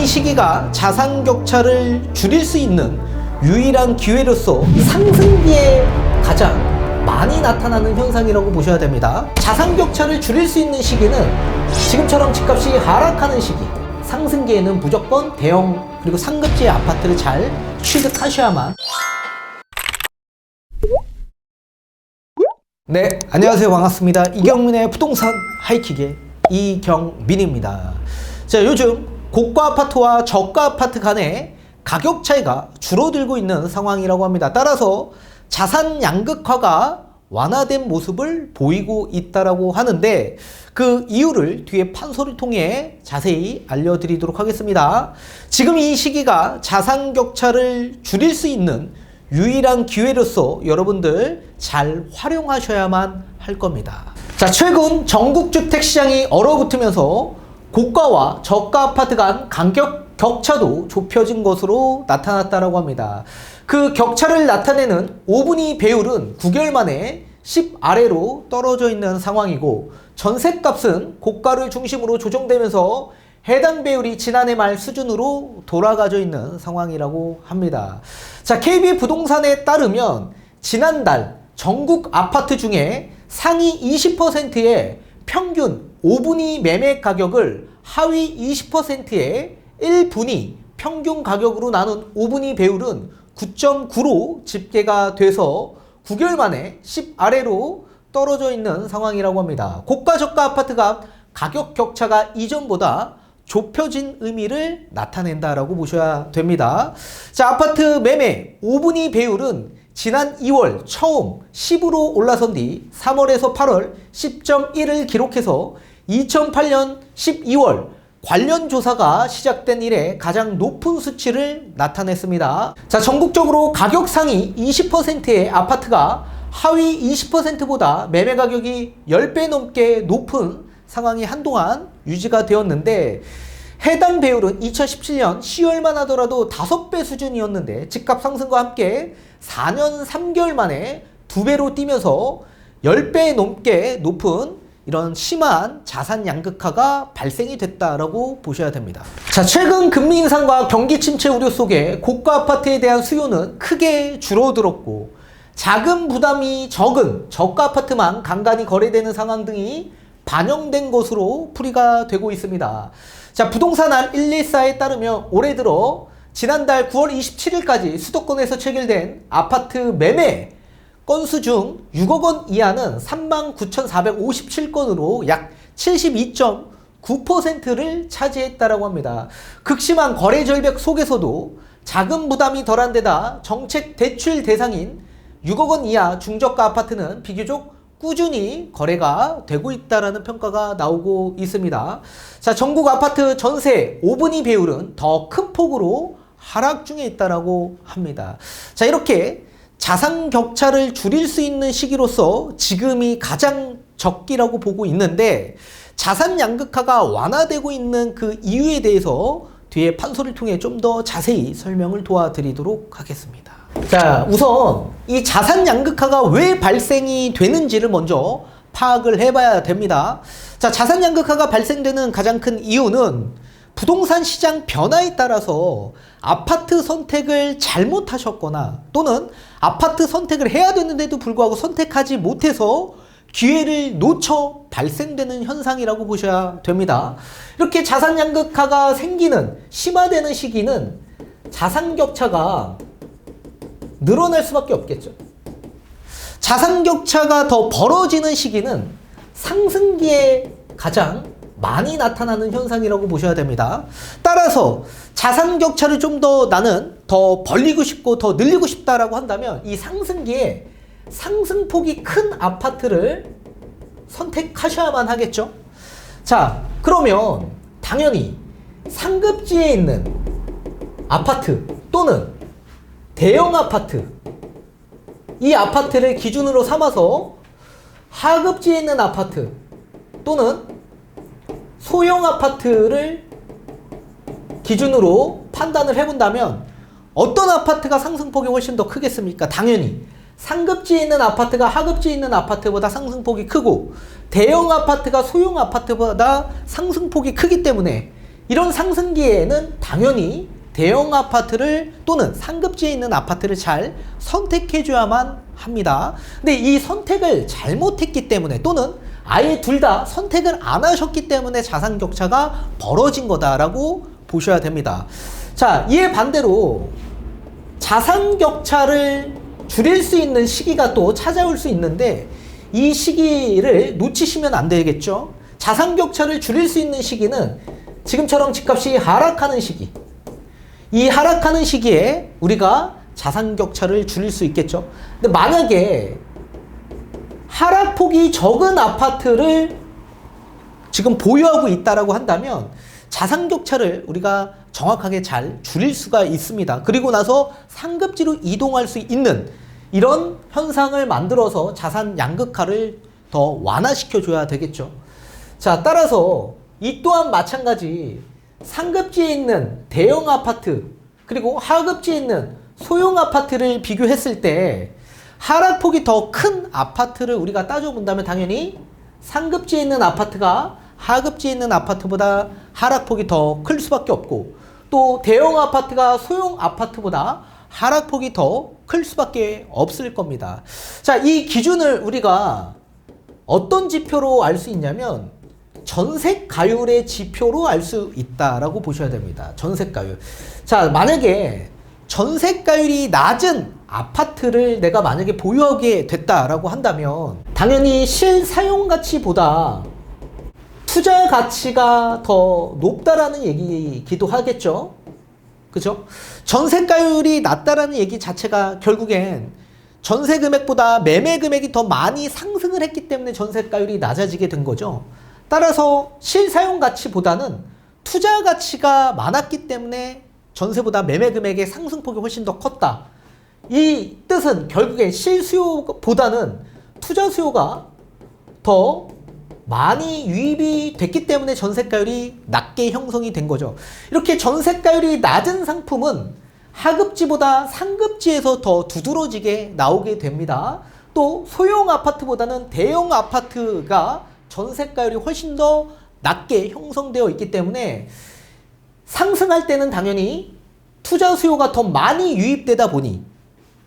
시기가 자산 격차를 줄일 수 있는 유일한 기회로서 상승기에 가장 많이 나타나는 현상이라고 보셔야 됩니다. 자산 격차를 줄일 수 있는 시기는 지금처럼 집값이 하락하는 시기, 상승기에는 무조건 대형 그리고 상급지의 아파트를 잘 취득하셔야만. 네, 안녕하세요. 반갑습니다. 이경민의 부동산 하이킥의 이경민입니다. 자, 요즘 고가 아파트와 저가 아파트 간의 가격 차이가 줄어들고 있는 상황이라고 합니다. 따라서 자산 양극화가 완화된 모습을 보이고 있다라고 하는데, 그 이유를 뒤에 판소를 통해 자세히 알려드리도록 하겠습니다. 지금 이 시기가 자산 격차를 줄일 수 있는 유일한 기회로서 여러분들 잘 활용하셔야만 할 겁니다. 자, 최근 전국 주택 시장이 얼어붙으면서 고가와 저가 아파트 간 가격 격차도 좁혀진 것으로 나타났다고 합니다. 그 격차를 나타내는 5분위 배율은 9개월 만에 10 아래로 떨어져 있는 상황이고, 전셋값은 고가를 중심으로 조정되면서 해당 배율이 지난해 말 수준으로 돌아가져 있는 상황이라고 합니다. 자, KB부동산에 따르면 지난달 전국 아파트 중에 상위 20%의 평균 5분위 매매 가격을 하위 20%의 1분위 평균 가격으로 나눈 5분위 배율은 9.9로 집계가 돼서 9개월 만에 10 아래로 떨어져 있는 상황이라고 합니다. 고가 저가 아파트 값 가격 격차가 이전보다 좁혀진 의미를 나타낸다라고 보셔야 됩니다. 자, 아파트 매매 5분위 배율은 지난 2월 처음 10으로 올라선 뒤 3월에서 8월 10.1을 기록해서 2008년 12월 관련 조사가 시작된 이래 가장 높은 수치를 나타냈습니다. 자, 전국적으로 가격 상위 20%의 아파트가 하위 20%보다 매매 가격이 10배 넘게 높은 상황이 한동안 유지가 되었는데, 해당 배율은 2017년 10월만 하더라도 5배 수준이었는데 집값 상승과 함께 4년 3개월 만에 2배로 뛰면서 10배 넘게 높은 이런 심한 자산 양극화가 발생이 됐다라고 보셔야 됩니다. 자, 최근 금리 인상과 경기 침체 우려 속에 고가 아파트에 대한 수요는 크게 줄어들었고, 자금 부담이 적은 저가 아파트만 간간히 거래되는 상황 등이 반영된 것으로 풀이가 되고 있습니다. 자, 부동산알 114에 따르면 올해 들어 지난달 9월 27일까지 수도권에서 체결된 아파트 매매 건수 중 6억 원 이하는 39,457건으로 약 72.9%를 차지했다라고 합니다. 극심한 거래 절벽 속에서도 자금 부담이 덜한 데다 정책 대출 대상인 6억 원 이하 중저가 아파트는 비교적 꾸준히 거래가 되고 있다라는 평가가 나오고 있습니다. 자, 전국 아파트 전세 5분위 배율은 더 큰 폭으로 하락 중에 있다라고 합니다. 자, 이렇게 자산 격차를 줄일 수 있는 시기로서 지금이 가장 적기라고 보고 있는데, 자산 양극화가 완화되고 있는 그 이유에 대해서 뒤에 판소를 통해 좀 더 자세히 설명을 도와드리도록 하겠습니다. 자, 우선 이 자산 양극화가 왜 발생이 되는지를 먼저 파악을 해봐야 됩니다. 자, 자산 양극화가 발생되는 가장 큰 이유는 부동산 시장 변화에 따라서 아파트 선택을 잘못하셨거나, 또는 아파트 선택을 해야 되는데도 불구하고 선택하지 못해서 기회를 놓쳐 발생되는 현상이라고 보셔야 됩니다. 이렇게 자산 양극화가 생기는, 심화되는 시기는 자산 격차가 늘어날 수밖에 없겠죠. 자산 격차가 더 벌어지는 시기는 상승기에 가장 많이 나타나는 현상이라고 보셔야 됩니다. 따라서 자산 격차를 좀 더 나는 더 벌리고 싶고 더 늘리고 싶다라고 한다면 이 상승기에 상승폭이 큰 아파트를 선택하셔야만 하겠죠. 자, 그러면 당연히 상급지에 있는 아파트 또는 대형 아파트, 이 아파트를 기준으로 삼아서 하급지에 있는 아파트 또는 소형 아파트를 기준으로 판단을 해본다면 어떤 아파트가 상승폭이 훨씬 더 크겠습니까? 당연히 상급지에 있는 아파트가 하급지에 있는 아파트보다 상승폭이 크고, 대형 아파트가 소형 아파트보다 상승폭이 크기 때문에 이런 상승기에는 당연히 대형 아파트를 또는 상급지에 있는 아파트를 잘 선택해줘야만 합니다. 근데 이 선택을 잘못했기 때문에 또는 아예 둘 다 선택을 안 하셨기 때문에 자산 격차가 벌어진 거다라고 보셔야 됩니다. 자, 이에 반대로 자산 격차를 줄일 수 있는 시기가 또 찾아올 수 있는데 이 시기를 놓치시면 안 되겠죠. 자산 격차를 줄일 수 있는 시기는 지금처럼 집값이 하락하는 시기, 이 하락하는 시기에 우리가 자산 격차를 줄일 수 있겠죠. 근데 만약에 하락폭이 적은 아파트를 지금 보유하고 있다라고 한다면 자산 격차를 우리가 정확하게 잘 줄일 수가 있습니다. 그리고 나서 상급지로 이동할 수 있는 이런 현상을 만들어서 자산 양극화를 더 완화시켜 줘야 되겠죠. 자, 따라서 이 또한 마찬가지 상급지에 있는 대형 아파트 그리고 하급지에 있는 소형 아파트를 비교했을 때 하락폭이 더 큰 아파트를 우리가 따져본다면 당연히 상급지에 있는 아파트가 하급지에 있는 아파트보다 하락폭이 더 클 수밖에 없고 또 대형 아파트가 소형 아파트보다 하락폭이 더 클 수밖에 없을 겁니다. 자, 이 기준을 우리가 어떤 지표로 알 수 있냐면 전세가율의 지표로 알 수 있다라고 보셔야 됩니다. 전세가율. 자, 만약에 전세가율이 낮은 아파트를 내가 만약에 보유하게 됐다라고 한다면 당연히 실사용가치보다 투자 가치가 더 높다라는 얘기이기도 하겠죠. 그죠? 전세가율이 낮다라는 얘기 자체가 결국엔 전세 금액보다 매매 금액이 더 많이 상승을 했기 때문에 전세가율이 낮아지게 된 거죠. 따라서 실사용 가치보다는 투자 가치가 많았기 때문에 전세보다 매매 금액의 상승폭이 훨씬 더 컸다. 이 뜻은 결국엔 실수요보다는 투자 수요가 더 많이 유입이 됐기 때문에 전세가율이 낮게 형성이 된 거죠. 이렇게 전세가율이 낮은 상품은 하급지보다 상급지에서 더 두드러지게 나오게 됩니다. 또 소형 아파트보다는 대형 아파트가 전세가율이 훨씬 더 낮게 형성되어 있기 때문에 상승할 때는 당연히 투자 수요가 더 많이 유입되다 보니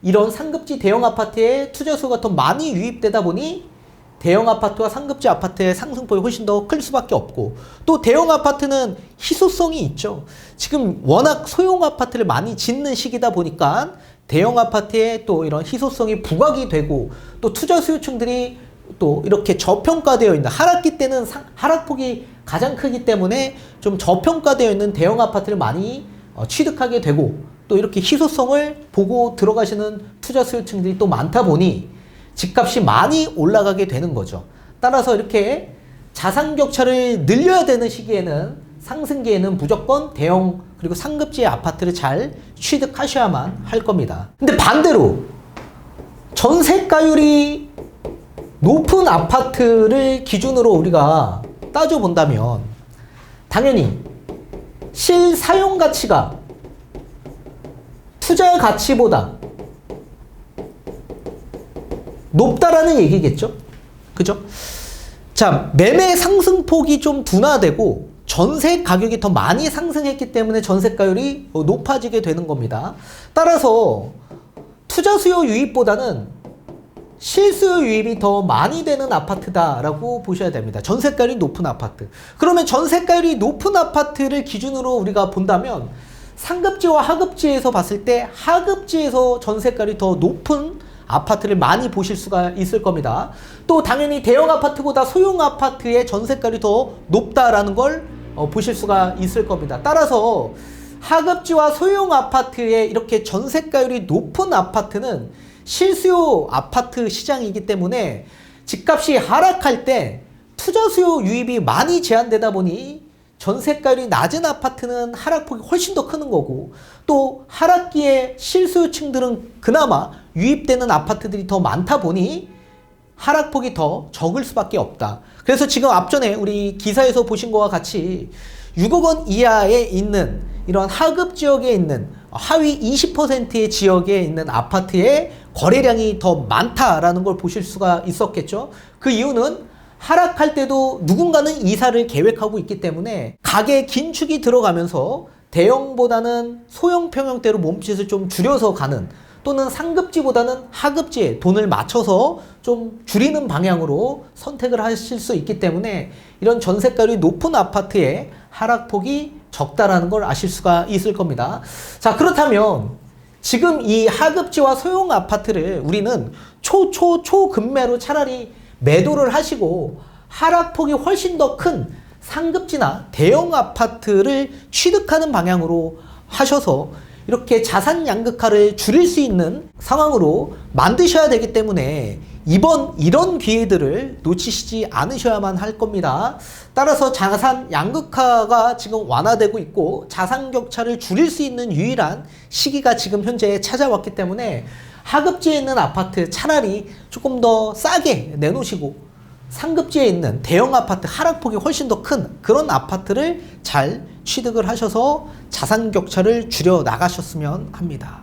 이런 상급지 대형 아파트에 투자 수요가 더 많이 유입되다 보니 대형 아파트와 상급지 아파트의 상승폭이 훨씬 더 클 수밖에 없고 또 대형 아파트는 희소성이 있죠. 지금 워낙 소형 아파트를 많이 짓는 시기다 보니까 대형 아파트에 또 이런 희소성이 부각이 되고 또 투자 수요층들이 또 이렇게 저평가되어 있는 하락기 때는 하락폭이 가장 크기 때문에 좀 저평가되어 있는 대형 아파트를 많이 취득하게 되고 또 이렇게 희소성을 보고 들어가시는 투자 수요층들이 또 많다 보니 집값이 많이 올라가게 되는 거죠. 따라서 이렇게 자산 격차를 늘려야 되는 시기에는 상승기에는 무조건 대형 그리고 상급지의 아파트를 잘 취득하셔야만 할 겁니다. 근데 반대로 전세가율이 높은 아파트를 기준으로 우리가 따져본다면 당연히 실사용 가치가 투자 가치보다 높다라는 얘기겠죠. 그죠? 자, 매매 상승폭이 좀 둔화되고 전세 가격이 더 많이 상승했기 때문에 전세가율이 높아지게 되는 겁니다. 따라서 투자 수요 유입보다는 실수요 유입이 더 많이 되는 아파트다라고 보셔야 됩니다. 전세가율이 높은 아파트. 그러면 전세가율이 높은 아파트를 기준으로 우리가 본다면 상급지와 하급지에서 봤을 때 하급지에서 전세가율이 더 높은 아파트를 많이 보실 수가 있을 겁니다. 또 당연히 대형 아파트보다 소형 아파트의 전세가율이 더 높다라는 걸 보실 수가 있을 겁니다. 따라서 하급지와 소형 아파트에 이렇게 전세가율이 높은 아파트는 실수요 아파트 시장이기 때문에 집값이 하락할 때 투자 수요 유입이 많이 제한되다 보니 전세가율이 낮은 아파트는 하락폭이 훨씬 더 크는 거고 또 하락기에 실수요층들은 그나마 유입되는 아파트들이 더 많다 보니 하락폭이 더 적을 수밖에 없다. 그래서 지금 앞전에 우리 기사에서 보신 것과 같이 6억 원 이하에 있는 이런 하급 지역에 있는 하위 20%의 지역에 있는 아파트의 거래량이 더 많다라는 걸 보실 수가 있었겠죠. 그 이유는 하락할 때도 누군가는 이사를 계획하고 있기 때문에 가계 긴축이 들어가면서 대형보다는 소형 평형대로 몸짓을 좀 줄여서 가는, 또는 상급지보다는 하급지에 돈을 맞춰서 좀 줄이는 방향으로 선택을 하실 수 있기 때문에 이런 전세가율이 높은 아파트의 하락폭이 적다라는 걸 아실 수가 있을 겁니다. 자, 그렇다면 지금 이 하급지와 소형 아파트를 우리는 초급매로 차라리 매도를 하시고 하락폭이 훨씬 더 큰 상급지나 대형 아파트를 취득하는 방향으로 하셔서 이렇게 자산 양극화를 줄일 수 있는 상황으로 만드셔야 되기 때문에 이번 이런 기회들을 놓치시지 않으셔야만 할 겁니다. 따라서 자산 양극화가 지금 완화되고 있고 자산 격차를 줄일 수 있는 유일한 시기가 지금 현재 찾아왔기 때문에 하급지에 있는 아파트 차라리 조금 더 싸게 내놓으시고 상급지에 있는 대형 아파트 하락폭이 훨씬 더 큰 그런 아파트를 잘 취득을 하셔서 자산 격차를 줄여 나가셨으면 합니다.